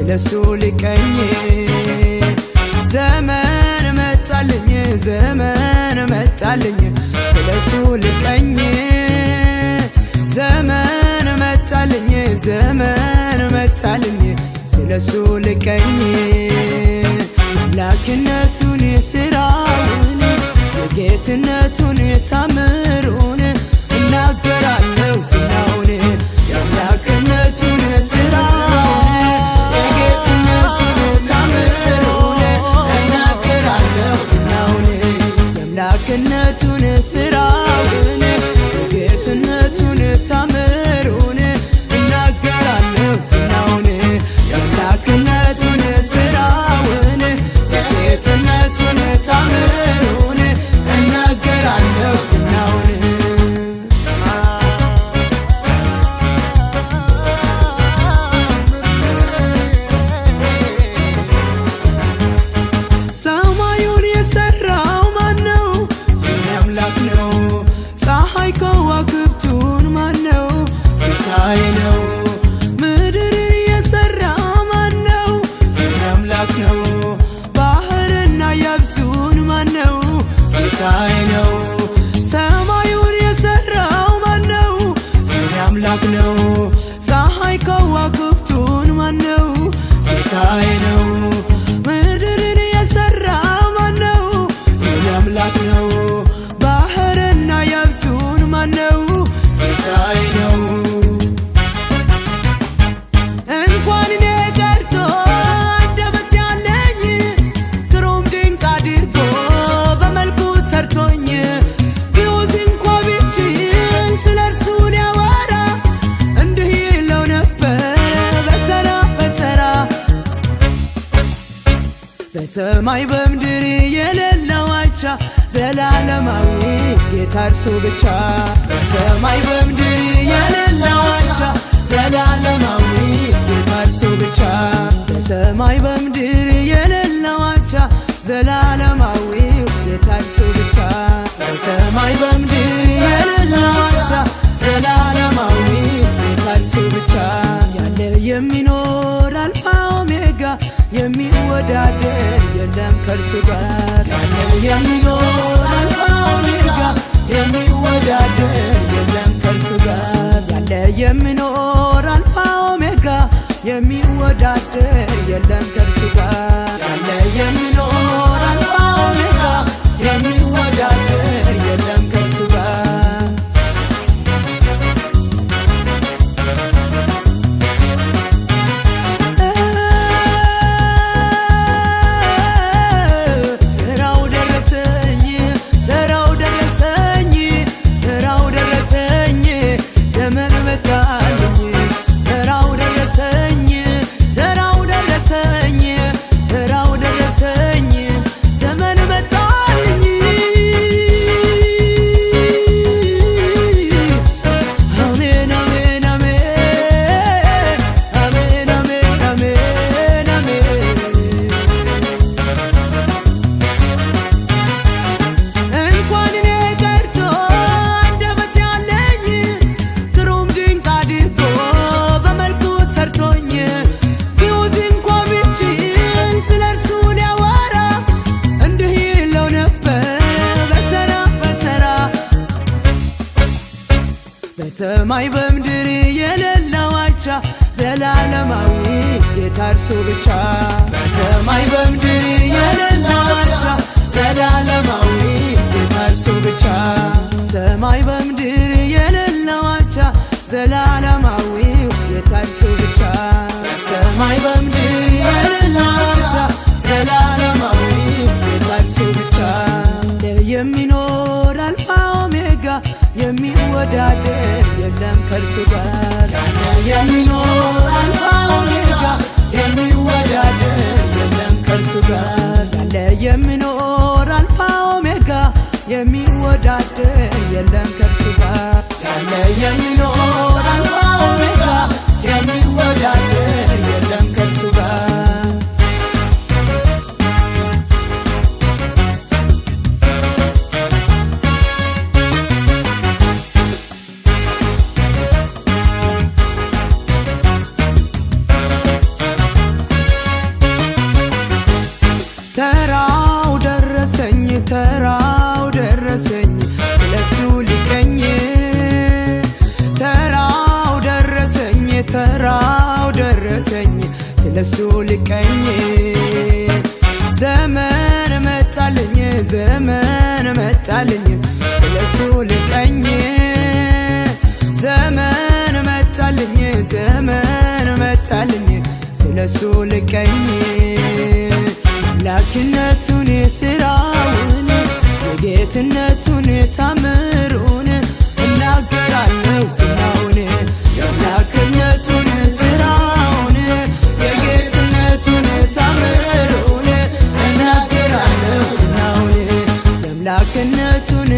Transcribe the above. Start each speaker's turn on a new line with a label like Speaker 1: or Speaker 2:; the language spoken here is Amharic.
Speaker 1: ስለሱ ልቀኝ ዘመን መጣልኝ ዘመን መጣልኝ ስለሱ ልቀኝ ዘመን መጣልኝ ዘመን መጣልኝ ስለሱ ልቀኝ አምላክነቱን ስራውን የጌትነቱን ታምሩን እናገራለሁ ዝናውን የአምላክነቱን ስራውን የጌትነቱን ታምሩን እናገራለሁ ዝናውን የአምላክነቱን ስራውን የጌትነቱን ታምሩን እናገራለሁ ዝናውን የአምላክነቱን ስራውን የጌትነቱን ታምሩን እናገራለሁ ዝናውን ሰማዩን የሰራው ማነው? የኔ አምላክ ነው። ፀሐይ ከዋክብቱን ማነው? ጌታዬ ነው። ምድርን የሰራ ማነው? የኔ አምላክ ነው። ባህርና የብሱን ማነው? ጌታዬ ነው። ሰማዩን የሰራው ማነው? የኔ አምላክ ነው። ፀሐይ ከዋክብቱን ማነው? ጌታዬ ነው። ምድርን የሰራ ማነው? የኔ አምላክ ነው። ባህርና የብሱን ማነው? ጌታዬ ነው። እንኳን እኔ ቀርቶ አንደበት ያለኝ ግሩም ድንቅ አድርጎ በመልኩ ሰርቶኝ ግዑዝ እንኳ ቢችል ስለ እርሱ ሊያወራ እንዲህ ይለው ነበር በተራ በተራ በሰማይ በምድር የሌለው አቻ ዘላለማዊ ጌታ እርሱ ብቻ በሰማይ በምድር የሌለው አቻ ዘላለማዊ ጌታ እርሱ ብቻ በሰማይ በምድር የሌለው አቻ ዘላለማዊ ጌታ እርሱ ብቻ በሰማይ በምድር የሌለው አቻ ዘላለማዊ ጌታ እርሱ ብቻ ያለ የሚኖር አልፋ ኦሜጋ የሚወዳደር የለም ከእርሱ ጋር ያለ የሚኖር አልፋ ኦሜጋ የሚወዳደር የለም ከእርሱ ጋር ያለ የሚኖር አልፋ ኦሜጋ የሚወዳደር የለም ከእርሱ ጋር ያለ የሚኖር አልፋ ኦሜጋ የሚወዳደር የለም ከእርሱ ጋር በሰማይ በምድር የሌለው አቻ ዘላለማዊ ጌታ እርሱ ብቻ በሰማይ በምድር የሌለው አቻ ዘላለማዊ ጌታ እርሱ ብቻ ሰማይ በምድር የሌለው አቻ ዘላለማዊ ጌታ እርሱ ብቻ በሰማይ በምድር የሌለው አቻ ዘላለማዊ ጌታ እርሱ ብቻ የሚኖር አልፋ ኦሜጋ የሚወዳደር የለም ከእርሱ ጋር ያለ የሚኖር አልፋ ኦሜጋ የሚወዳደር የለም ከእርሱ ጋር ያለ የሚኖር አልፋ ኦሜጋ የሚወዳደር የለም ከእርሱ ጋር ያለ የሚኖር አልፋ ኦሜጋ የሚወዳደር የለም ከእርሱ ጋር ተራው ደረሰኝ ስለሱ ልቀኝ ተራው ደረሰኝ ስለሱ ልቀኝ ዘመን መጣልኝ ስለሱ ልቀኝ ዘመን መጣልኝ ስለሱ ልቀኝ አምላክነቱን ስራውን የጌትነቱን ታምሩን እናገራለሁ ዝናውን የአምላክነቱን ስራውን የጌትነቱን ታምሩን እናገራለሁ ዝናውን የአምላክነቱን